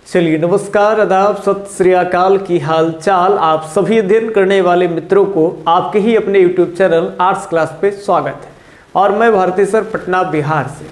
चलिए नमस्कार, आदाब, सत श्री अकाल की हाल चाल। आप सभी अध्ययन करने वाले मित्रों को आपके ही अपने YouTube चैनल आर्ट्स क्लास पे स्वागत है। और मैं भारती सर, पटना बिहार से।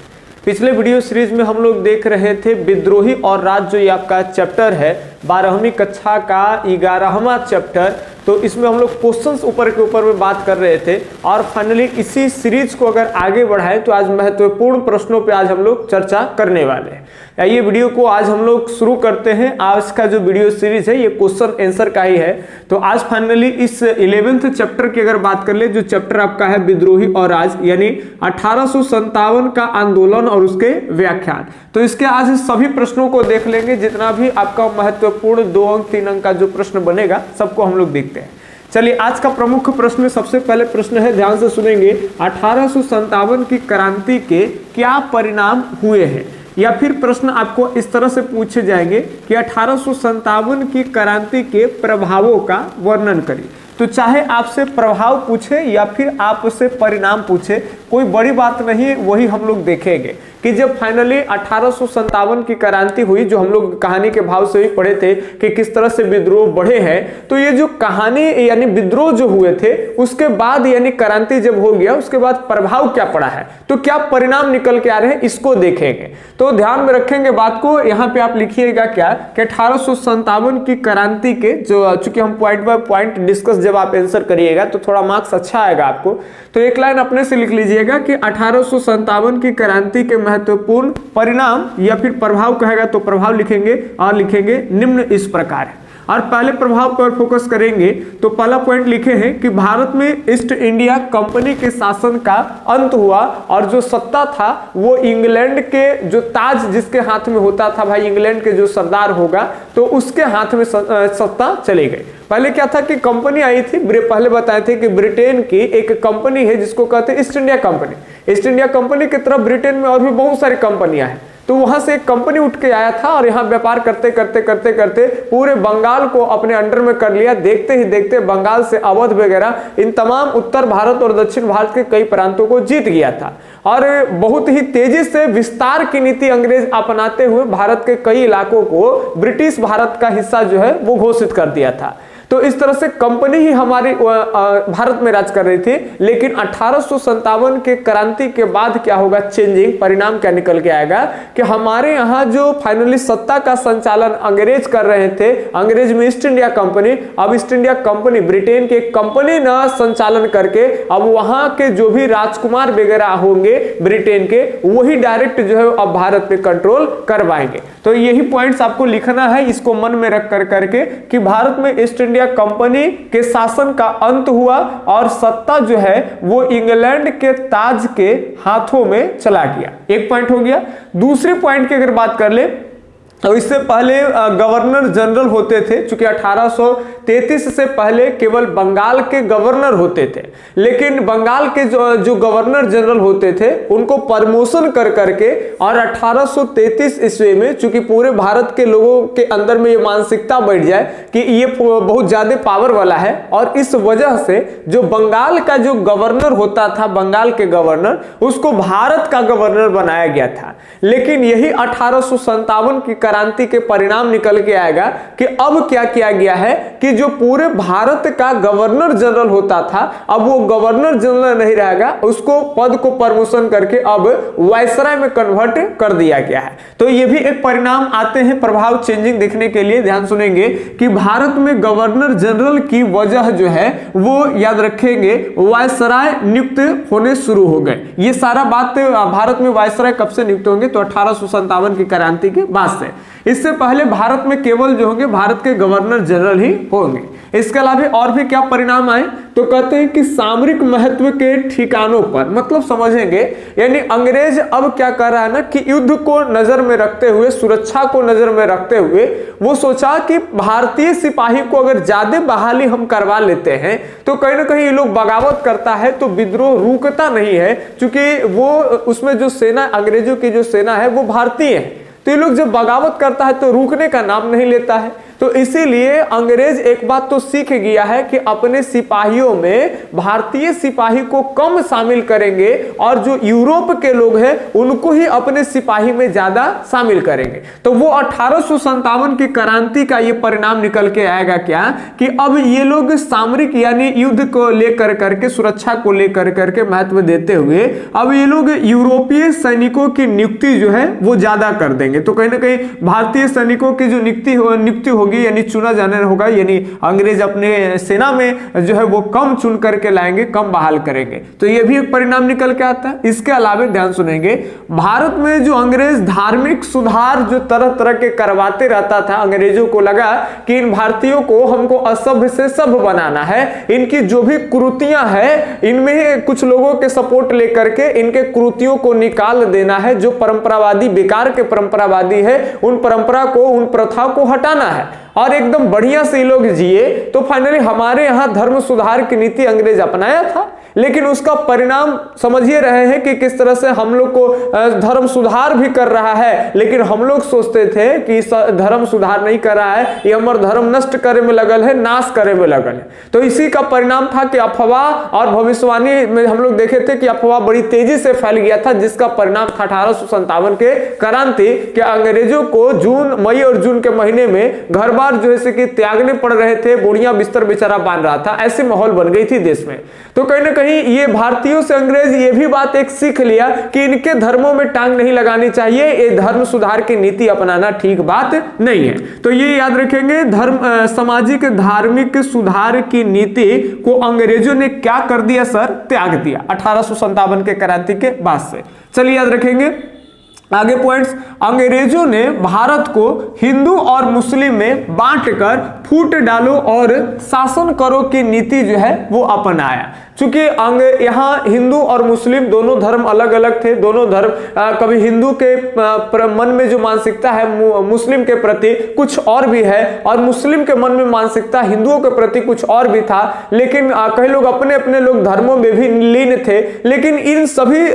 पिछले वीडियो सीरीज में हम लोग देख रहे थे विद्रोही और राज, जो ये आपका चैप्टर है 12वीं कक्षा का 11वां चैप्टर। तो इसमें हम लोग क्वेश्चंस ऊपर के ऊपर में बात कर रहे थे और फाइनली इसी सीरीज को अगर आगे बढ़ाएं तो आज महत्वपूर्ण प्रश्नों पे आज हम लोग चर्चा करने वाले हैं। ये वीडियो को आज हम लोग शुरू करते हैं। आज का जो वीडियो सीरीज है ये क्वेश्चन आंसर का ही है। तो आज फाइनली इस 11th चैप्टर की अगर बात कर ले, जो चैप्टर आपका है विद्रोही और राज, यानी 1857 का आंदोलन और उसके व्याख्यान। तो इसके आज सभी प्रश्नों को देख लेंगे। जितना भी आपका महत्वपूर्ण 2 अंक 3 अंक का जो प्रश्न बनेगा सबको हम लोग देखते हैं। चलिए आज का प्रमुख प्रश्न, सबसे पहले प्रश्न है, ध्यान से सुनेंगे। 1857 की क्रांति के क्या परिणाम हुए हैं? या फिर प्रश्न आपको इस तरह से पूछे जाएंगे कि 1857 की क्रांति के प्रभावों का वर्णन करिए। तो चाहे आपसे प्रभाव पूछे या फिर आपसे परिणाम पूछे, कोई बड़ी बात नहीं है, वही हम लोग देखेंगे कि जब फाइनली 1857 की क्रांति हुई, जो हम लोग कहानी के भाव से भी पढ़े थे कि किस तरह से विद्रोह बढ़े हैं। तो ये जो कहानी यानी विद्रोह जो हुए थे उसके बाद यानी क्रांति जब हो गया उसके बाद प्रभाव क्या पड़ा है, तो क्या परिणाम निकल के आ रहे हैं, इसको देखेंगे। तो ध्यान में रखेंगे बात को। यहाँ पे आप लिखिएगा क्या कि 1857 की क्रांति के जो, चूंकि हम पॉइंट बाय पॉइंट डिस्कस जब आप आंसर करिएगा तो थोड़ा मार्क्स अच्छा आएगा आपको। तो एक लाइन अपने से लिख लीजिएगा कि 1857 की क्रांति के महत्वपूर्ण परिणाम या फिर प्रभाव कहेगा तो प्रभाव लिखेंगे और लिखेंगे निम्न इस प्रकार है। और पहले प्रभाव पर फोकस करेंगे तो पहला पॉइंट लिखे हैं कि भारत में ईस्ट इंडिया कंपनी के शासन का अंत हुआ और जो सत्ता था वो इंग्लैंड के जो ताज जिसके हाथ में होता था, भाई इंग्लैंड के जो सरदार होगा तो उसके हाथ में सत्ता चली गई। पहले क्या था कि कंपनी आई थी, पहले बताए थे कि ब्रिटेन की एक कंपनी है जिसको कहते हैं east India company. East India company की तरफ ब्रिटेन में और भी बहुत सारी कंपनियां हैं। तो वहां से एक कंपनी उठ के आया था और यहाँ व्यापार करते करते करते करते पूरे बंगाल को अपने अंडर में कर लिया। देखते ही देखते बंगाल से अवध वगैरह इन तमाम उत्तर भारत और दक्षिण भारत के कई प्रांतों को जीत गया था और बहुत ही तेजी से विस्तार की नीति अंग्रेज अपनाते हुए भारत के कई इलाकों को ब्रिटिश भारत का हिस्सा जो है वो घोषित कर दिया था। तो इस तरह से कंपनी ही हमारी भारत में राज कर रही थी। लेकिन 1857 के क्रांति के बाद क्या होगा, चेंजिंग परिणाम क्या निकल के आएगा कि हमारे यहाँ जो फाइनली सत्ता का संचालन अंग्रेज कर रहे थे, अंग्रेज में ईस्ट इंडिया कंपनी, अब ईस्ट इंडिया कंपनी ब्रिटेन के कंपनी ना संचालन करके अब वहां के जो भी राजकुमार वगैरह होंगे ब्रिटेन के, वही डायरेक्ट जो है अब भारत पे कंट्रोल करवाएंगे। तो यही पॉइंट्स आपको लिखना है, इसको मन में रख कर करके कि भारत में ईस्ट इंडिया कंपनी के शासन का अंत हुआ और सत्ता जो है वो इंग्लैंड के ताज के हाथों में चला गया। एक पॉइंट हो गया। दूसरे पॉइंट की अगर बात कर ले तो इससे पहले गवर्नर जनरल होते थे। चूंकि 1833 से पहले केवल बंगाल के गवर्नर होते थे, लेकिन बंगाल के जो गवर्नर जनरल होते थे उनको प्रमोशन कर करके और 1833 ईस्वी में चूंकि पूरे भारत के लोगों के अंदर में ये मानसिकता बैठ जाए कि ये बहुत ज्यादा पावर वाला है और इस वजह से जो बंगाल का जो गवर्नर होता था, बंगाल के गवर्नर, उसको भारत का गवर्नर बनाया गया था। लेकिन यही 1857 की क्रांति के परिणाम निकल के आएगा कि अब क्या किया गया है कि जो पूरे भारत का गवर्नर जनरल होता था अब वो गवर्नर जनरल नहीं रहेगा, उसको पद को प्रमोशन करके अब वायसराय में कन्वर्ट कर दिया गया है। तो ये भी एक परिणाम आते हैं प्रभाव चेंजिंग देखने के लिए। ध्यान सुनेंगे कि भारत में गवर्नर जनरल की वजह जो है वो याद रखेंगे वायसराय नियुक्त होने शुरू हो गए। ये सारा बात भारत में वायसराय कब से नियुक्त होंगे, तो 1857 की क्रांति के बाद से। इससे पहले भारत में केवल जो होंगे भारत के गवर्नर जनरल ही होंगे। इसके अलावा और भी क्या परिणाम आए, तो कहते हैं कि सामरिक महत्व के ठिकानों पर, मतलब समझेंगे यानी अंग्रेज अब क्या कर रहा है ना कि युद्ध को नजर में रखते हुए, सुरक्षा को नजर में रखते हुए वो सोचा कि भारतीय सिपाही को अगर ज्यादा बहाली हम करवा लेते हैं तो कहीं ना कहीं ये लोग बगावत करता है तो विद्रोह रुकता नहीं है, क्योंकि वो उसमें जो सेना, अंग्रेजों की जो सेना है वो भारतीय है। तो ये लोग जब बगावत करता है तो रुकने का नाम नहीं लेता है। तो इसीलिए अंग्रेज एक बात तो सीख गया है कि अपने सिपाहियों में भारतीय सिपाही को कम शामिल करेंगे और जो यूरोप के लोग हैं उनको ही अपने सिपाही में ज्यादा शामिल करेंगे। तो वो 1857 की क्रांति का ये परिणाम निकल के आएगा क्या कि अब ये लोग सामरिक यानी युद्ध को लेकर करके, सुरक्षा को लेकर करके महत्व देते हुए अब ये लोग यूरोपीय सैनिकों की नियुक्ति जो है वो ज्यादा कर देंगे। तो कहीं ना कहीं भारतीय सैनिकों की जो नियुक्ति होगी यानी चुना जाना होगा, यानी अंग्रेज अपने सेना में जो है वो कम चुन करके लाएंगे, कम बहाल करेंगे। तो ये भी एक परिणाम निकल के आता है। इसके अलावा ध्यान सुनेंगे, भारत में जो अंग्रेज धार्मिक सुधार जो तरह तरह के करवाते रहता था, अंग्रेजों को लगा कि इन भारतीयों को हमको असभ्य से सभ्य बनाना है, इनकी जो भी कुरीतियां हैं इनमें कुछ लोगों के सपोर्ट लेकर के इनके कुरीतियों को निकाल देना है। जो परंपरावादी, बेकार के परंपरावादी है, उन परंपरा को, उन प्रथा को हटाना है और एकदम बढ़िया से लोग जिए। तो फाइनली हमारे यहां धर्म सुधार की नीति अंग्रेज अपनाया था, लेकिन उसका परिणाम समझिए रहे हैं कि किस तरह से हम लोग को धर्म सुधार भी कर रहा है, लेकिन हम लोग सोचते थे कि धर्म सुधार नहीं कर रहा है, ये हमारा धर्म नष्ट करे में लगल है, नाश करे में लगल है। तो इसी का परिणाम था कि अफवाह और भविष्यवाणी में हम लोग देखे थे कि अफवाह बड़ी तेजी से फैल गया था, जिसका परिणाम था 1857 के क्रांति के अंग्रेजों को मई और जून के महीने में घर बार जो है कि त्यागने पड़ रहे थे, बुढ़िया बिस्तर बेचारा बांध रहा था, ऐसी माहौल बन गई थी देश में। तो कहीं ना कहीं ये भारतीयों से अंग्रेज ये भी बात एक सीख लिया कि इनके धर्मों में टांग नहीं लगानी चाहिए, ये धर्म सुधार की नीति अपनाना ठीक बात नहीं है। तो ये याद रखेंगे, सामाजिक धार्मिक सुधार की नीति को अंग्रेजों ने क्या कर दिया सर? त्याग दिया 1857 के क्रांति के बाद से। चलिए याद रखेंगे आगे पॉइंट्स। अंग्रेजों ने भारत को हिंदू और मुस्लिम में बांटकर फूट डालो और शासन करो की नीति जो है वो अपनाया। चूंकि यहाँ हिंदू और मुस्लिम दोनों धर्म अलग अलग थे, दोनों धर्म कभी हिंदू के मन में जो मानसिकता है मुस्लिम के प्रति कुछ और भी है, और मुस्लिम के मन में मानसिकता हिंदुओं के प्रति कुछ और भी था। लेकिन कई लोग अपने अपने लोग धर्मों में भी लीन थे, लेकिन इन सभी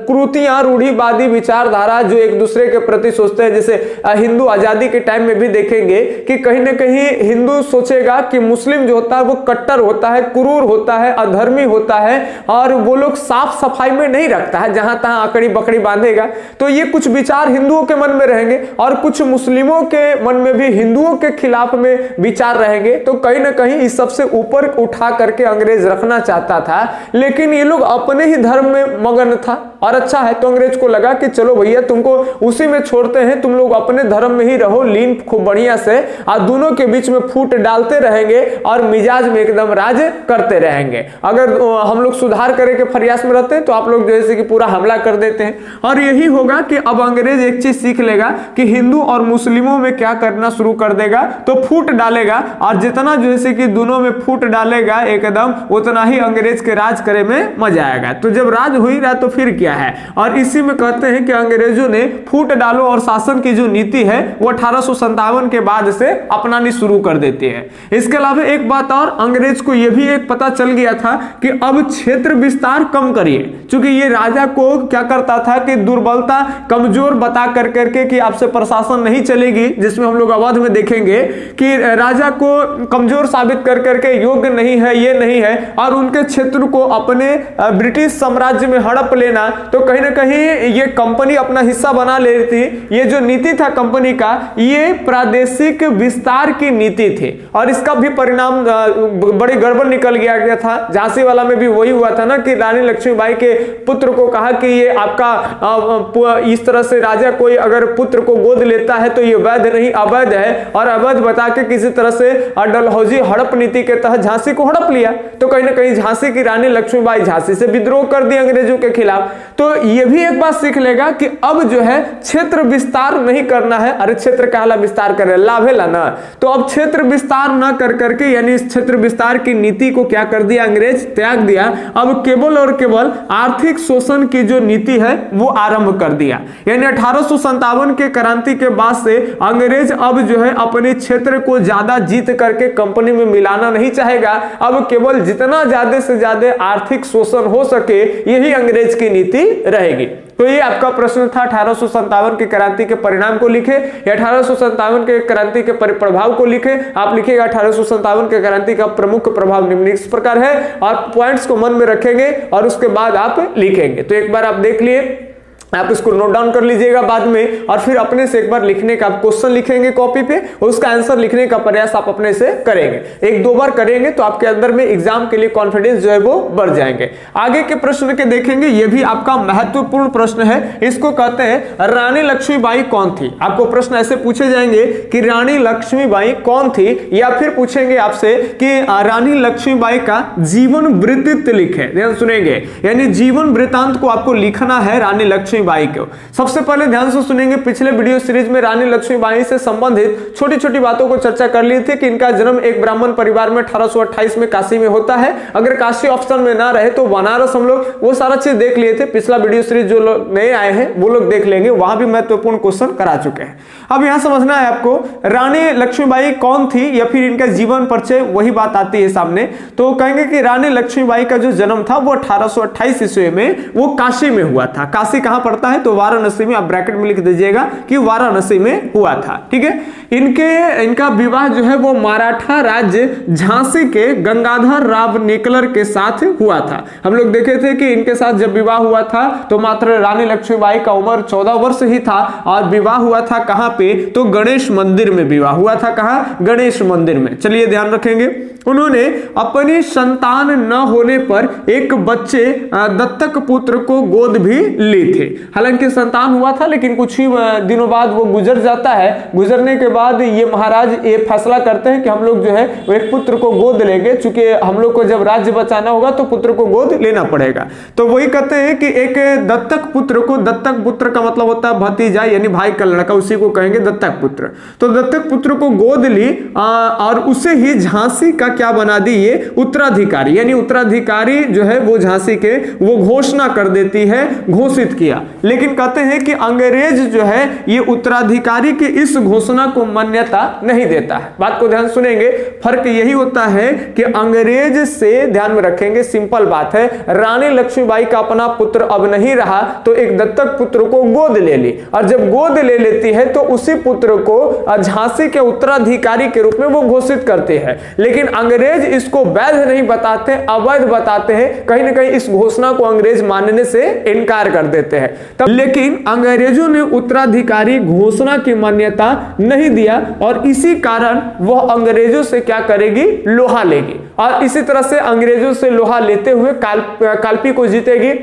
कुरीतियां, रूढ़िवादी विचारधारा जो एक दूसरे के प्रति सोचते हैं, जैसे हिंदू आजादी के टाइम में भी देखेंगे कि कहीं ना कहीं हिंदू सोचेगा कि मुस्लिम जो होता है वो कट्टर होता है, क्रूर होता है, अधर्मी होता है, और वो लोग साफ सफाई में नहीं रखता है, जहां तहां आकड़ी बकड़ी बांधेगा। तो ये कुछ विचार हिंदुओं के मन में रहेंगे और कुछ मुस्लिमों के मन में भी हिंदुओं के खिलाफ में विचार रहेंगे। तो कहीं ना कहीं इस सबसे ऊपर उठा करके अंग्रेज रखना चाहता था, लेकिन ये लोग अपने ही धर्म में मगन था और अच्छा है। तो अंग्रेज को लगा कि चलो भैया तुमको उसी में छोड़ते हैं, तुम लोग अपने धर्म में ही रहो लीन खूब बढ़िया से, और दोनों के बीच में फूट डालते रहेंगे और मिजाज में एकदम राज करते रहेंगे। अगर हम लोग सुधार करे के प्रयास में रहते हैं तो आप लोग जैसे कि पूरा हमला कर देते हैं। और यही होगा कि अब अंग्रेज एक चीज सीख लेगा कि हिंदू और मुस्लिमों में क्या करना शुरू कर देगा, तो फूट डालेगा, और जितना जैसे कि दोनों में फूट डालेगा एकदम, उतना ही अंग्रेज के राज करे में मजा आएगा। तो जब राज हो ही रहा तो फिर क्या है। और इसी में कहते हैं कि अंग्रेजों ने फूट डालो और शासन की जो नीति है वो 1857 के बाद से अपनानी शुरू कर देती है। इसके अलावा एक बात और, अंग्रेज को यह भी एक पता चल गया था कि अब क्षेत्र विस्तार कम करिए, क्योंकि ये राजा को क्या करता था कि दुर्बलता, कमजोर बता कर करके कि आपसे प्रशासन नहीं चलेगी, जिसमें हम लोग अवध में देखेंगे कि राजा को कमजोर साबित कर करके योग्य नहीं है, ये नहीं है, और उनके क्षेत्र को अपने ब्रिटिश साम्राज्य में हड़प लेना। तो कहीं ना कहीं ये कंपनी अपना हिस्सा बना ले रही थी। ये जो नीति था कंपनी का, ये प्रादेशिक विस्तार की नीति थी, और इसका भी परिणाम बड़ी गड़बड़ निकल गया था। झांसी वाला में भी वही हुआ था ना कि रानी लक्ष्मीबाई के पुत्र को कहा कि ये आपका इस तरह से राजा कोई अगर पुत्र को गोद लेता है तो ये वैध नहीं अवैध है, और अवैध बता के किसी तरह से डलहौजी हड़प नीति के तहत झांसी को हड़प लिया। तो कहीं ना कहीं झांसी की रानी लक्ष्मीबाई झांसी से विद्रोह कर दी अंग्रेजों के खिलाफ। तो ये भी एक बात सीख लेगा कि अब जो है क्षेत्र विस्तार नहीं करना है। अरे क्षेत्र कहला विस्तार करे लाभ है ना, तो अब क्षेत्र विस्तार न कर करके यानी इस क्षेत्र विस्तार की नीति को क्या कर दिया अंग्रेज, त्याग दिया। अब केवल और केवल आर्थिक शोषण की जो नीति है वो आरंभ कर दिया। यानी 1857 के क्रांति के बाद से अंग्रेज अब जो है अपने क्षेत्र को ज्यादा जीत करके कंपनी में मिलाना नहीं चाहेगा। अब केवल जितना ज्यादा से ज्यादा आर्थिक शोषण हो सके यही अंग्रेज की नीति बनी रहेगी। तो ये आपका प्रश्न था 1857 की क्रांति के परिणाम को लिखे या 1857 के क्रांति के प्रभाव को लिखे। आप लिखिएगा 1857 के क्रांति का प्रमुख प्रभाव निम्न इस प्रकार है, और पॉइंट्स को मन में रखेंगे और उसके बाद आप लिखेंगे। तो एक बार आप देख लिए, आप इसको नोट डाउन कर लीजिएगा बाद में, और फिर अपने से एक बार लिखने का क्वेश्चन लिखेंगे कॉपी पे, उसका आंसर लिखने का प्रयास आप अपने से करेंगे। एक दो बार करेंगे तो आपके अंदर में एग्जाम के लिए कॉन्फिडेंस जो है वो बढ़ जाएंगे। आगे के प्रश्न के देखेंगे, ये भी आपका महत्वपूर्ण प्रश्न है। इसको कहते हैं रानी लक्ष्मीबाई कौन थी। आपको प्रश्न ऐसे पूछे जाएंगे कि रानी लक्ष्मीबाई कौन थी, या फिर पूछेंगे आपसे कि रानी लक्ष्मीबाई का जीवन वृत्तांत लिखे। ध्यान सुनेंगे, यानी जीवन वृत्तांत को आपको लिखना है रानी लक्ष्मीबाई को। सबसे पहले ध्यान से सुनेंगे, पिछले वीडियो सीरीज में रानी लक्ष्मीबाई से संबंधित छोटी छोटी बातों को चर्चा कर लिए थे कि इनका जन्म एक ब्राह्मण परिवार में 1828 में काशी में होता है। अगर काशी ऑप्शन में ना रहे तो बनारस, हम लोग वो सारा चीज देख लिए थे। पिछला वीडियो सीरीज जो लोग नए आए हैं वो लोग देख लेंगे, वहां भी महत्वपूर्ण क्वेश्चन करा चुके हैं। अब यहां समझना है आपको रानी लक्ष्मीबाई कौन थी या फिर इनका जीवन परिचय, वही बात आती है सामने। तो कहेंगे कि रानी लक्ष्मीबाई का जो जन्म था वो 1828 ईस्वी में वो काशी में हुआ था। काशी कहां पड़ता है, तो वाराणसी में। आप ब्रैकेट में लिख दीजिएगा कि वाराणसी में हुआ था, ठीक है। इनका विवाह जो है वो मराठा राज्य झांसी के गंगाधर राव नेकलर के साथ हुआ था। हम लोग देखे थे कि इनके साथ जब विवाह हुआ था तो मात्र रानी लक्ष्मीबाई का उम्र 14 वर्ष ही था, और विवाह हुआ था कहां पे, तो गणेश मंदिर में विवाह हुआ था। कहां, गणेश मंदिर में। चलिए ध्यान रखेंगे, उन्होंने अपनी संतान न होने पर एक बच्चे दत्तक पुत्र को गोद भी ली थी। हालांकि संतान हुआ था लेकिन कुछ ही दिनों बाद वो गुजर जाता है। गुजरने के बाद ये महाराज ये फैसला करते हैं कि हम लोग जो है वो एक पुत्र को गोद लेंगे, चूंकि हम लोग को जब राज्य बचाना होगा तो पुत्र को गोद लेना पड़ेगा। तो वही कहते हैं कि एक दत्तक पुत्र को, दत्तक पुत्र का मतलब होता है भतीजा यानी भाई का लड़का, उसी को कहेंगे दत्तक पुत्र। तो दत्तक पुत्र को गोद ली और उसे ही झांसी का क्या बना दी, ये उत्तराधिकारी, यानी उत्तराधिकारी जो है वो झांसी के वो घोषणा कर देती है, घोषित किया। लेकिन कहते हैं कि अंग्रेज जो है ये उत्तराधिकारी की इस घोषणा को मान्यता नहीं देता है। बात को ध्यान सुनेंगे, फर्क यही होता है कि अंग्रेज से, ध्यान में रखेंगे, सिंपल बात है, रानी लक्ष्मीबाई का अपना पुत्र अब नहीं रहा तो एक दत्तक पुत्र को गोद ले ली, और जब गोद ले लेती है तो उसी पुत्र को झांसी के उत्तराधिकारी के रूप में वो घोषित करते हैं। लेकिन अंग्रेज इसको वैध नहीं बताते, अवैध बताते हैं। कहीं ना कहीं इस घोषणा को अंग्रेज मानने से इनकार कर देते हैं। तब लेकिन अंग्रेजों ने उत्तराधिकारी घोषणा की मान्यता नहीं दिया, और इसी कारण वह अंग्रेजों से क्या करेगी, लोहा लेगी, और इसी तरह से अंग्रेजों से लोहा लेते हुए कालपी को जीतेगी।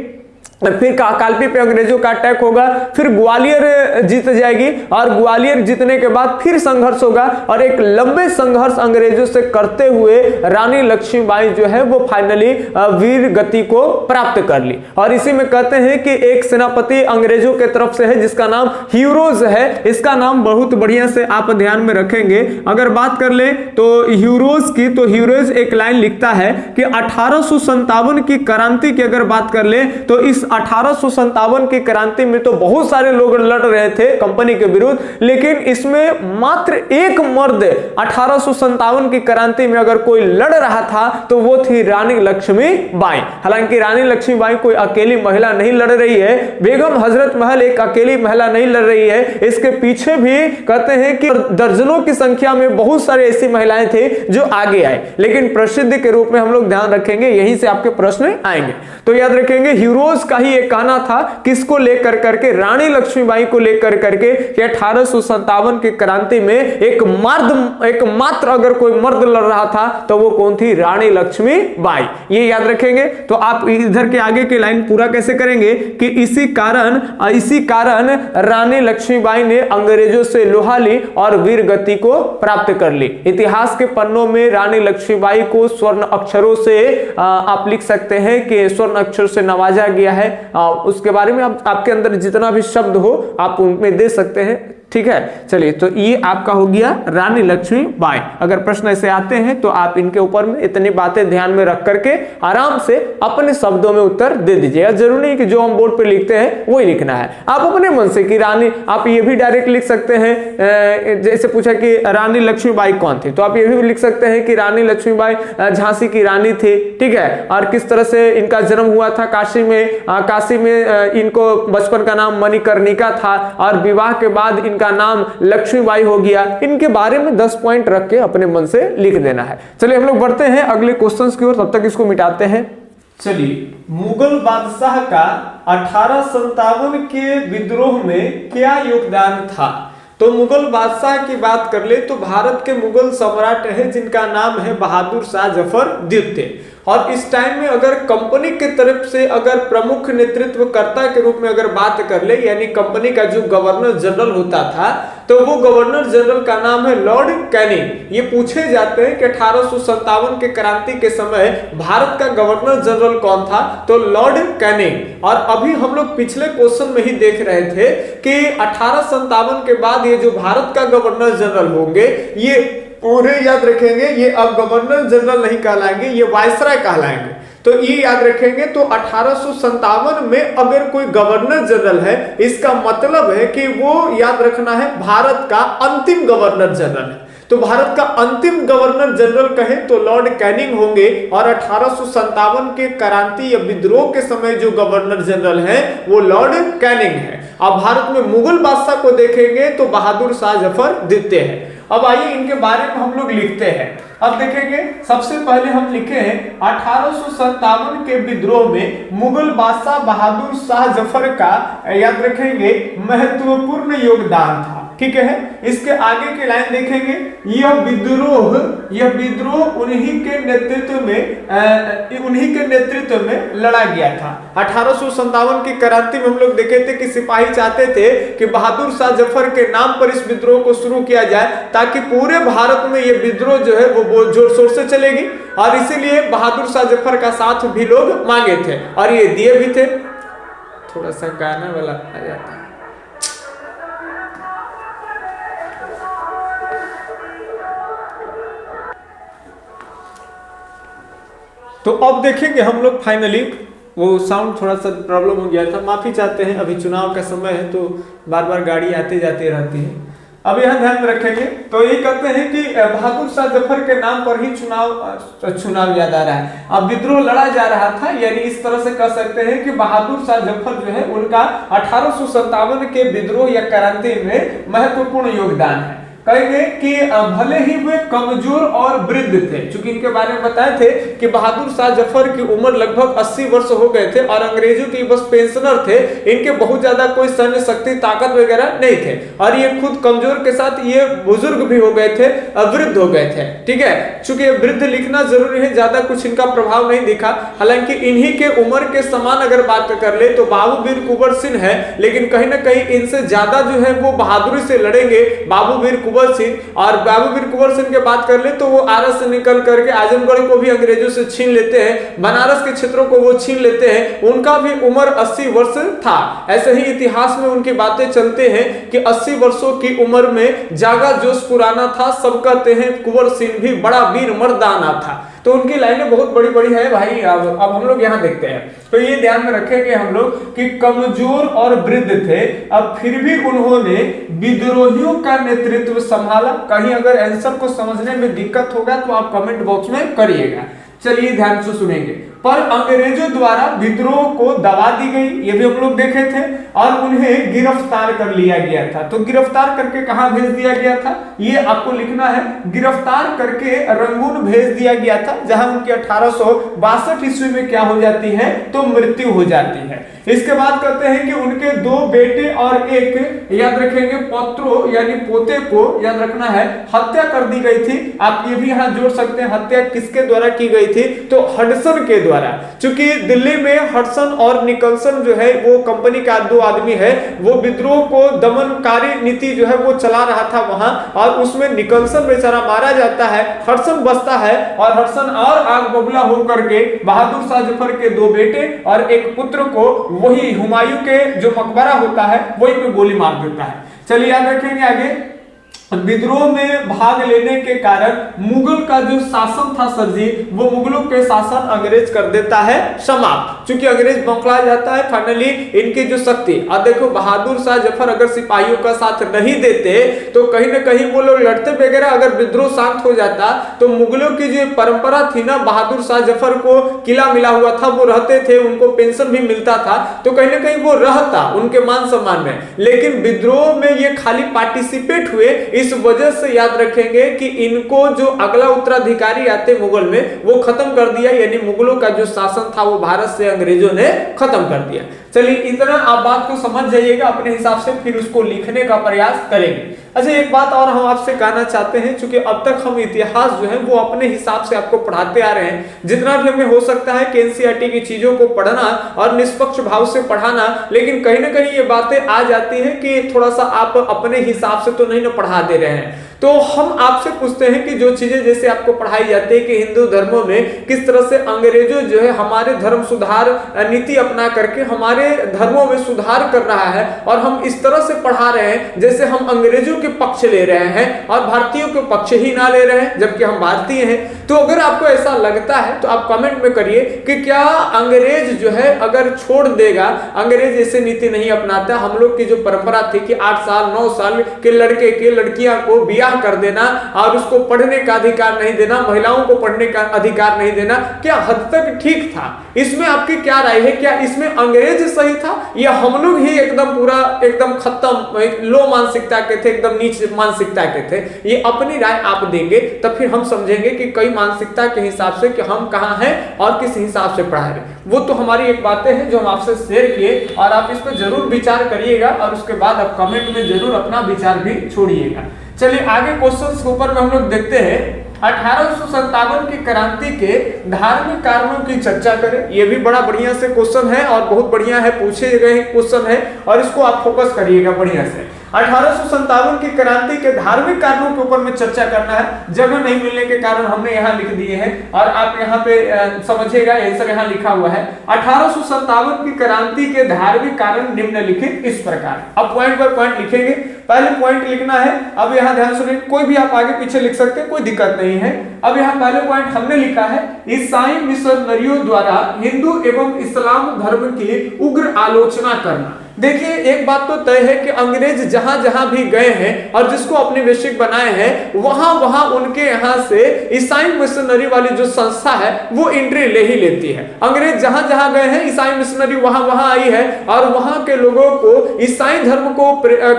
फिर कालपी पे अंग्रेजों का अटैक होगा, फिर ग्वालियर जीत जाएगी, और ग्वालियर जीतने के बाद फिर संघर्ष होगा, और एक लंबे संघर्ष अंग्रेजों से करते हुए रानी लक्ष्मीबाई जो है वो फाइनली वीर गति को प्राप्त कर ली। और इसी में कहते हैं कि एक सेनापति अंग्रेजों के तरफ से है जिसका नाम ह्यूरोज है। इसका नाम बहुत बढ़िया से आप ध्यान में रखेंगे। अगर बात कर ले तो ह्यूरोज की, तो ह्यूरोज एक लाइन लिखता है कि 1857 की क्रांति की अगर बात कर ले तो इस 1857 की क्रांति में तो बहुत सारे लोग लड़ रहे थे कंपनी के विरुद्ध, लेकिन इसमें मात्र एक मर्द 1857 की क्रांति में अगर कोई लड़ रहा था तो वो थी रानी लक्ष्मीबाई। हालांकि रानी लक्ष्मीबाई कोई अकेली महिला नहीं लड़ रही है, बेगम हजरत महल एक अकेली महिला नहीं लड़ रही है, इसके पीछे भी कहते हैं कि दर्जनों की संख्या में बहुत सारे ऐसी महिलाएं थी जो आगे आए। लेकिन प्रसिद्ध के रूप में हम लोग ध्यान रखेंगे, यहीं से आपके प्रश्न आएंगे। तो याद रखेंगे हीरोज का ही एक कहना था, किसको लेकर करके, रानी लक्ष्मीबाई को लेकर करके, कि 1857 की क्रांति में एक मात्र अगर कोई मर्द लड़ रहा था तो वो कौन थी, रानी लक्ष्मीबाई। ये याद रखेंगे। तो आप इधर के आगे के लाइन पूरा कैसे करेंगे कि इसी कारण रानी लक्ष्मीबाई ने अंग्रेजों से लोहा ली और वीर गति को प्राप्त कर ली। इतिहास के पन्नों में रानी लक्ष्मीबाई को स्वर्ण अक्षरों से आप लिख सकते हैं कि स्वर्ण अक्षर से नवाजा गया है। उसके बारे में आपके अंदर जितना भी शब्द हो आप उनमें दे सकते हैं। ठीक है। चलिए, तो ये आपका हो गया रानी लक्ष्मीबाई। अगर प्रश्न ऐसे आते हैं तो आप इनके ऊपर में इतनी बातें ध्यान में रख करके आराम से अपने शब्दों में उत्तर दे दीजिएगा। जरूरी नहीं कि जो हम बोर्ड पे लिखते हैं वही लिखना है, आप अपने मन से कि रानी, आप ये भी डायरेक्ट लिख सकते हैं। जैसे पूछा कि रानी लक्ष्मीबाई कौन थी, तो आप ये भी लिख सकते हैं कि रानी लक्ष्मीबाई झांसी की रानी थी, ठीक है। और किस तरह से इनका जन्म हुआ था, काशी में इनको बचपन का नाम मणिकर्णिका था और विवाह के बाद इनका नाम लक्ष्मीबाई हो गया। इनके बारे में 10 पॉइंट रख के अपने मन से लिख देना है। चलिए हम लोग बढ़ते हैं अगले क्वेश्चंस की ओर, तब तक इसको मिटाते हैं। चलिए, मुगल बादशाह का 1857 के विद्रोह में क्या योगदान था? तो मुगल बादशाह की बात कर ले तो भारत के मुगल सम्राट है जिनका नाम है बहादुर शाह जफर द्वितीय। और इस टाइम में अगर कंपनी की तरफ से अगर प्रमुख नेतृत्वकर्ता के रूप में अगर बात कर ले, यानी कंपनी का जो गवर्नर जनरल होता था, तो वो गवर्नर जनरल का नाम है लॉर्ड कैनिंग। ये पूछे जाते हैं कि 1857 के क्रांति के समय भारत का गवर्नर जनरल कौन था, तो लॉर्ड कैनिंग। और अभी हम लोग पिछले क्वेश्चन में ही देख रहे थे कि 1857 के बाद ये जो भारत का गवर्नर जनरल होंगे, ये पूरे याद रखेंगे, ये अब गवर्नर जनरल नहीं कहलाएंगे, ये वायसराय कहलाएंगे। तो ये याद रखेंगे। तो 1857 में अगर कोई गवर्नर जनरल है, इसका मतलब है कि वो याद रखना है भारत का अंतिम गवर्नर जनरल है। तो भारत का अंतिम गवर्नर जनरल कहे तो लॉर्ड कैनिंग होंगे। और 1857 के क्रांति या विद्रोह के समय जो गवर्नर जनरल है वो लॉर्ड कैनिंग है। अब भारत में मुगल बादशाह को देखेंगे तो बहादुर शाह जफर द्वितीय है। अब आइए इनके बारे में हम लोग लिखते हैं। अब देखेंगे, सबसे पहले हम लिखे हैं 1857 के विद्रोह में मुगल बादशाह बहादुर शाह जफर का याद रखेंगे महत्वपूर्ण योगदान था, ठीक है। इसके आगे की लाइन देखेंगे, यह विद्रोह उन्हीं के नेतृत्व में लड़ा गया था। 1857 की क्रांति में हम लोग देखे थे कि सिपाही चाहते थे कि बहादुर शाह जफर के नाम पर इस विद्रोह को शुरू किया जाए, ताकि पूरे भारत में ये विद्रोह जो है वो जोर शोर से चलेगी। और इसीलिए बहादुर शाह जफर का साथ भी लोग मांगे थे और ये दिए भी थे। थोड़ा सा गाना वाला आ जाता है। तो अब देखेंगे हम लोग फाइनली, वो साउंड थोड़ा सा प्रॉब्लम हो गया था, माफी चाहते हैं। अभी चुनाव का समय है तो बार बार गाड़ी आते जाते रहती है। अब यहाँ ध्यान रखेंगे तो ये कहते हैं कि बहादुर शाह जफर के नाम पर ही चुनाव याद आ रहा है। अब विद्रोह लड़ा जा रहा था, यानी इस तरह से कह सकते हैं कि बहादुर शाह जफर जो है उनका 1857 के विद्रोह या क्रांति में महत्वपूर्ण योगदान है। कहेंगे कि भले ही वे कमजोर और वृद्ध थे, चूंकि इनके बारे में बताए थे कि बहादुर शाह जफर की उम्र लगभग 80 वर्ष हो गए थे और अंग्रेजों की बस पेंशनर थे। इनके बहुत ज्यादा कोई सैन्य शक्ति ताकत वगैरह नहीं थे और ये खुद कमजोर के साथ ये बुजुर्ग भी हो गए थे, वृद्ध हो गए थे, ठीक है। चूंकि वृद्ध लिखना जरूरी है, ज्यादा कुछ इनका प्रभाव नहीं दिखा। हालांकि इन्हीं के उम्र के समान अगर बात कर ले तो बाबू वीर कुंवर सिंह है, लेकिन कहीं ना कहीं इनसे ज्यादा जो है वो बहादुरी से लड़ेंगे बाबू वीर कुंवर सिंह। और बाबू वीर कुंवर सिंह की बात कर ले तो वो आरस से निकल करके आजमगढ़ को भी अंग्रेजों से छीन लेते हैं, बनारस के क्षेत्रों को वो छीन लेते हैं। उनका भी उम्र 80 वर्ष था। ऐसे ही इतिहास में उनकी बातें चलते हैं कि 80 वर्षों की उम्र में जागा जोश पुराना था, सब कहते हैं कुंवर सिंह भी बड़ा वीर मर्दाना था। तो उनकी लाइनें बहुत बड़ी बड़ी है भाई। अब हम लोग यहाँ देखते हैं तो ये ध्यान में रखेंगे हम लोग कि कमजोर और वृद्ध थे, अब फिर भी उन्होंने विद्रोहियों का नेतृत्व संभाला। कहीं अगर आंसर को समझने में दिक्कत होगा तो आप कमेंट बॉक्स में करिएगा। चलिए ध्यान से सुनेंगे। पर अंग्रेजों द्वारा विद्रोह को दबा दी गई, ये भी हम लोग देखे थे, और उन्हें गिरफ्तार कर लिया गया था। तो गिरफ्तार करके कहां भेज दिया गया था, ये आपको लिखना है। गिरफ्तार करके रंगून भेज दिया गया था, जहां उनकी 1862 ईस्वी में क्या हो जाती है, तो मृत्यु हो जाती है। इसके बाद कहते हैं कि उनके 2 बेटे और एक याद रखेंगे पौत्रों यानी पोते को याद रखना है, हत्या कर दी गई थी। आप ये भी यहाँ जोड़ सकते हैं, हत्या किसके द्वारा की गई थी, तो हडसन के द्वारा। चूंकि दिल्ली में हडसन और निकलसन जो है वो कंपनी का 2 आदमी है, वो विद्रोह को दमनकारी नीति जो है वो चला रहा था वहां, और उसमें निकलसन बेचारा मारा जाता है, हडसन बचता है, और हडसन और आग बबूला होकर के बहादुर शाह जफर के 2 बेटे और एक पुत्र को वही हुमायूं के जो मकबरा होता है वही पे गोली मार देता है। चलिए याद रखेंगे आगे, विद्रोह में भाग लेने के कारण मुगल का जो शासन था सर जी, वो मुगलों के शासन अंग्रेज कर देता है समाप्त। क्योंकि अंग्रेज बौखला जाता है फाइनली इनकी जो शक्ति। अब देखो बहादुर शाह जफर अगर सिपाहियों का साथ नहीं देते तो कहीं ना कहीं वो लोग लड़ते वगैरह, अगर विद्रोह शांत हो जाता तो मुगलों की जो परंपरा थी ना, बहादुर शाह जफर को किला मिला हुआ था, वो रहते थे, उनको पेंशन भी मिलता था, तो कहीं ना कहीं वो रहता उनके मान सम्मान में। लेकिन विद्रोह में ये खाली पार्टिसिपेट हुए, इस वजह से याद रखेंगे कि इनको जो अगला उत्तराधिकारी आते मुगल में वो खत्म कर दिया, यानी मुगलों का जो शासन था वो भारत से अंग्रेजों ने खत्म कर दिया। चलिए इतना आप बात को समझ जाइएगा अपने हिसाब से, फिर उसको लिखने का प्रयास करेंगे। अच्छा एक बात और हम आपसे कहना चाहते हैं, क्योंकि अब तक हम इतिहास जो है वो अपने हिसाब से आपको पढ़ाते आ रहे हैं, जितना भी हमें हो सकता है कि एनसीईआरटी की चीजों को पढ़ना और निष्पक्ष भाव से पढ़ाना, लेकिन कहीं ना कहीं ये बातें आ जाती हैं कि थोड़ा सा आप अपने हिसाब से तो नहीं ना पढ़ा दे रहे हैं। तो हम आपसे पूछते हैं कि जो चीजें जैसे आपको पढ़ाई जाती है कि हिंदू धर्मों में किस तरह से अंग्रेजों जो है हमारे धर्म सुधार नीति अपना करके हमारे धर्मों में सुधार कर रहा है, और हम इस तरह से पढ़ा रहे हैं जैसे हम अंग्रेजों के पक्ष ले रहे हैं और भारतीयों के पक्ष ही ना ले रहे हैं, जबकि हम भारतीय हैं। तो अगर आपको ऐसा लगता है तो आप कमेंट में करिए कि क्या अंग्रेज जो है अगर छोड़ देगा, अंग्रेज ऐसे नीति नहीं अपनाता। हम लोग की जो परंपरा थी कि 8 साल 9 साल के लड़के के लड़कियां को ब्याह कर देना और उसको पढ़ने का अधिकार नहीं देना, महिलाओं को पढ़ने का अधिकार नहीं देना, क्या हद तक ठीक था? इसमें आपकी क्या राय है? क्या इसमें अंग्रेज सही था या हम लोग ही एकदम पूरा एकदम खत्म लो मानसिकता के थे, एकदम नीच मानसिकता के थे? ये अपनी राय आप देंगे तब फिर हम समझेंगे कि कई मानसिकता के हिसाब से कि हम कहां हैं और किस हिसाब से पढ़ा रहे। वो तो हमारी एक बातें हैं जो हम आपसे शेयर किए, और आप इस पर जरूर विचार करिएगा और उसके बाद आप कमेंट में जरूर अपना विचार भी छोड़िएगा। चलिए आगे क्वेश्चंस के ऊपर में हम लोग देखते हैं। 1857 की क्रांति के धार्मिक कारणों की चर्चा करें। ये भी बड़ा बढ़िया से क्वेश्चन है और बहुत बढ़िया है, पूछे गए क्वेश्चन है और इसको आप फोकस करिएगा बढ़िया से। 1857 की क्रांति के धार्मिक कारणों के ऊपर में चर्चा करना है। जगह नहीं मिलने के कारण हमने यहाँ लिख दिए हैं और आप यहाँ पे समझिएगा, आंसर यहाँ लिखा हुआ है। 1857 की क्रांति के धार्मिक कारण निम्नलिखित इस प्रकार। अब पॉइंट बाय पॉइंट लिखेंगे। पहले पॉइंट लिखना है। अब यहाँ ध्यान सुनिए, कोई भी आप आगे पीछे लिख सकते हैं, कोई दिक्कत नहीं है। अब यहाँ पहले पॉइंट हमने लिखा है, ईसाई मिशनरियों द्वारा हिंदू एवं इस्लाम धर्म की उग्र आलोचना करना। देखिए एक बात तो तय है कि अंग्रेज जहां जहां भी गए हैं और जिसको अपने वैश्विक बनाए हैं, वहां वहां उनके यहां से ईसाई मिशनरी वाली जो संस्था है वो एंट्री ले ही लेती है। अंग्रेज जहां जहां गए हैं ईसाई मिशनरी वहां वहां आई है और वहां के लोगों को ईसाई धर्म को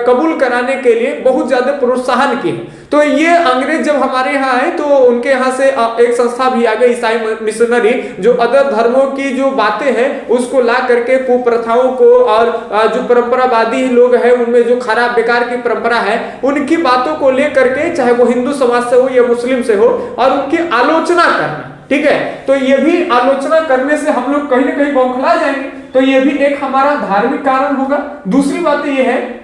कबूल कराने के लिए बहुत ज्यादा प्रोत्साहन किया। तो ये अंग्रेज जब हमारे यहाँ आए तो उनके यहाँ से एक संस्था भी आ गई ईसाई मिशनरी, जो अदर धर्मों की जो बातें हैं उसको ला करके कुप्रथाओं को और जो परंपरावादी लोग हैं उनमें जो खराब बेकार की परंपरा है उनकी बातों को लेकर के, चाहे वो हिंदू समाज से हो या मुस्लिम से हो, और उनकी आलोचना करना। ठीक है, तो ये भी आलोचना करने से हम लोग कहीं ना कहीं बौखला जाएंगे, तो ये भी एक हमारा धार्मिक कारण होगा। दूसरी बात ये है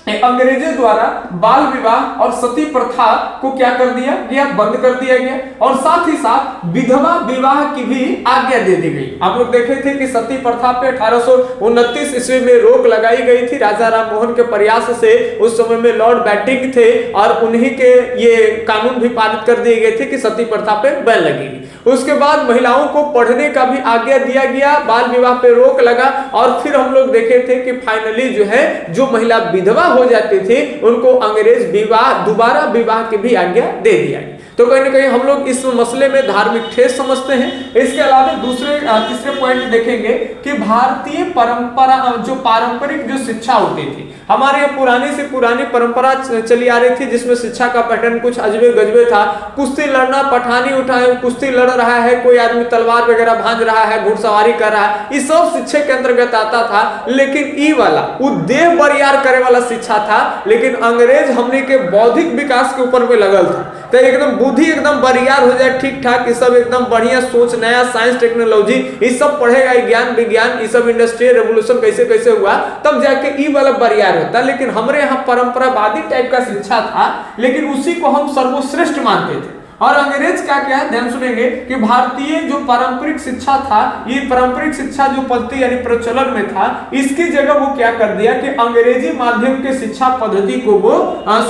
अंग्रेजों द्वारा बाल विवाह और सती प्रथा को क्या कर दिया गया, बंद कर दिया गया, और साथ ही साथ विधवा विवाह की भी आज्ञा दे दी गई। आप लोग देखे थे कि सती प्रथा पे 1829 ईस्वी में रोक लगाई गई थी राजा राम मोहन के प्रयास से। उस समय में लॉर्ड बैटिंग थे और उन्हीं के ये कानून भी पारित कर दिए गए थे कि सती प्रथा पे बैन लगेगी। उसके बाद महिलाओं को पढ़ने का भी आज्ञा दिया गया, बाल विवाह पे रोक लगा, और फिर हम लोग देखे थे कि फाइनली जो है जो महिला विधवा हो जाती थी उनको अंग्रेज विवाह दोबारा विवाह की भी आज्ञा दे दिया। तो कहीं ना कहीं हम लोग इस मसले में धार्मिक ठेस समझते हैं। इसके अलावा तीसरे पॉइंट देखेंगे कि भारतीय परंपरा जो पारंपरिक जो शिक्षा होती थी, हमारे यहाँ पुरानी से पुरानी परंपरा चली आ रही थी जिसमें शिक्षा का पैटर्न कुछ अजबे गजबे था। कुश्ती लड़ना, पठानी उठाए कुश्ती लड़ रहा है, कोई आदमी तलवार वगैरह भांज रहा है, घुड़सवारी कर रहा है, ये सब शिक्षा के अंतर्गत आता था। लेकिन ई वाला उद्देह बरियार करे वाला शिक्षा था, लेकिन अंग्रेज हमने के बौद्धिक विकास के ऊपर में लगल था। तो एकदम बुद्धि एकदम बरियार हो जाए, ठीक ठाक, ये सब एकदम बढ़िया सोच, नया साइंस टेक्नोलॉजी, ये सब पढ़ेगा, ज्ञान विज्ञान, ये सब इंडस्ट्रियल रेवोल्यूशन कैसे कैसे हुआ, तब जाके ई वाला बरियार होता। लेकिन हमारे यहाँ परंपरावादी टाइप का शिक्षा था, लेकिन उसी को हम सर्वश्रेष्ठ मानते थे। और अंग्रेज क्या क्या है ध्यान सुनेंगे कि भारतीय जो पारंपरिक शिक्षा था, ये पारंपरिक शिक्षा जो पद्धति यानी प्रचलन में था, इसकी जगह वो क्या कर दिया कि अंग्रेजी माध्यम के शिक्षा पद्धति को वो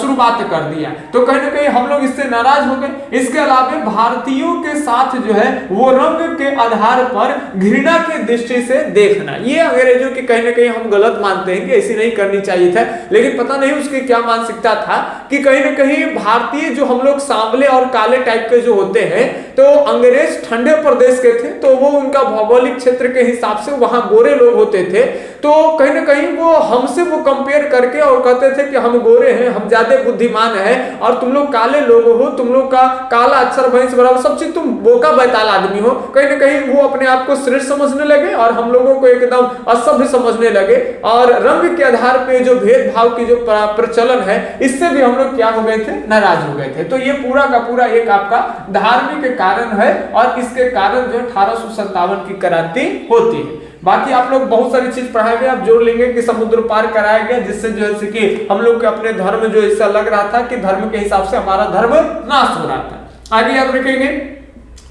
शुरुआत कर दिया। तो कहीं ना कहीं हम लोग इससे नाराज हो गए। इसके अलावा भारतीयों के साथ जो है वो रंग के आधार पर घृणा की दृष्टि से देखना, ये अंग्रेजों की कहीं ना कहीं हम गलत मानते हैं कि ऐसी नहीं करनी चाहिए था, लेकिन पता नहीं उसकी क्या मानसिकता था कि कहीं ना कहीं भारतीय जो हम लोग सांवले और काले टाइप के जो होते हैं, तो अंग्रेज ठंडे प्रदेश के थे, तो वो उनका भौगोलिक क्षेत्र के हिसाब से वहां गोरे लोग होते थे, तो कहीं ना कहीं वो हमसे वो कंपेयर करके और कहते थे कि हम गोरे हैं, हम ज्यादा बुद्धिमान हैं और तुम लोग काले लोग हो, तुम लोग का काला अक्षर भैंस बराबर सब चीज, तुम बोका बैताल आदमी हो। कहीं ना कहीं वो अपने आप को श्रेष्ठ समझने लगे और हम लोगों को एकदम असभ्य समझने लगे, और रंग के आधार पे जो भेदभाव की जो प्रचलन है, इससे भी हम लोग क्या हो गए थे, नाराज हो गए थे। तो ये पूरा का पूरा एक आपका धार्मिक कारण है, और इसके कारण जो 1857 की क्रांति होती है। बाकी आप लोग बहुत सारी चीज पढ़ाए गए, आप जोड़ लेंगे कि समुद्र पार कराया गया, जिससे जो है कि हम लोग के अपने धर्म जो ऐसा लग रहा था कि धर्म के हिसाब से हमारा धर्म नाश हो रहा था। आगे आप देखेंगे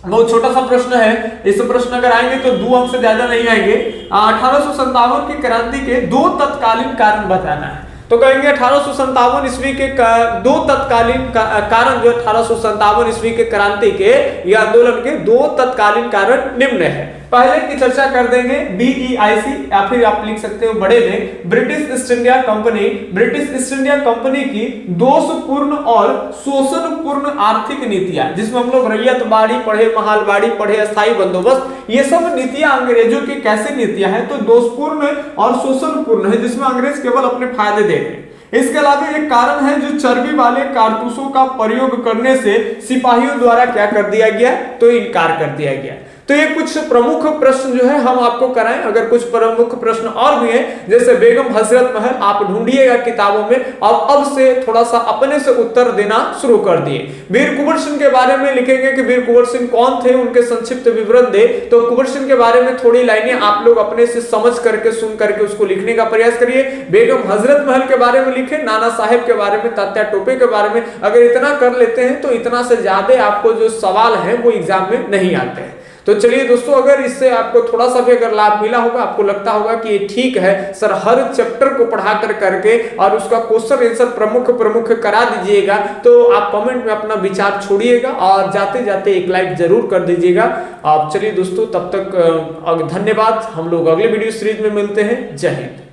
बहुत छोटा सा प्रश्न है, इस प्रश्न अगर आएंगे तो 2 अंक से ज्यादा नहीं आएंगे। 1857 की क्रांति के 2 तत्कालीन कारण बताना है। तो कहेंगे 1857 ईस्वी के 2 तत्कालीन कारण जो 1857 ईस्वी के क्रांति के या आंदोलन के 2 तत्कालीन कारण निम्न है। पहले की चर्चा कर देंगे BEIC, या फिर आप लिख सकते हो बड़े में British east India company. British east India company की दोषपूर्ण और शोषणपूर्ण आर्थिक नीतियां, जिसमें हम लोग रैयतबाड़ी पढ़े, महलबाड़ी पढ़े, अस्थायी बंदोबस्त, ये सब नीतियां अंग्रेजों की कैसी नीतियां हैं, तो दोषपूर्ण और शोषणपूर्ण है, जिसमें अंग्रेज केवल अपने फायदे देख रहे हैं। इसके अलावा एक कारण है जो चर्बी वाले कारतूसों का प्रयोग करने से सिपाहियों द्वारा क्या कर दिया गया, तो इनकार कर दिया गया। तो ये कुछ प्रमुख प्रश्न जो है हम आपको कराएं। अगर कुछ प्रमुख प्रश्न और भी हैं, जैसे बेगम हजरत महल, आप ढूंढिएगा किताबों में, और अब से थोड़ा सा अपने से उत्तर देना शुरू कर दिए। वीर कुंवर सिंह के बारे में लिखेंगे कि वीर कुंवर सिंह कौन थे, उनके संक्षिप्त विवरण दे। तो कुंवर सिंह के बारे में थोड़ी लाइनें आप लोग अपने से समझ करके, सुन करके उसको लिखने का प्रयास करिए। बेगम हजरत महल के बारे में लिखे, नाना साहेब के बारे में, तात्या टोपे के बारे में। अगर इतना कर लेते हैं तो इतना से ज्यादा आपको जो सवाल है वो एग्जाम में नहीं आते हैं। तो चलिए दोस्तों, अगर इससे आपको थोड़ा सा भी अगर लाभ मिला होगा, आपको लगता होगा कि ये ठीक है सर, हर चैप्टर को पढ़ा करके और उसका क्वेश्चन आंसर प्रमुख करा दीजिएगा, तो आप कमेंट में अपना विचार छोड़िएगा और जाते जाते एक लाइक जरूर कर दीजिएगा। आप चलिए दोस्तों, तब तक धन्यवाद। हम लोग अगले वीडियो सीरीज में मिलते हैं। जय हिंद।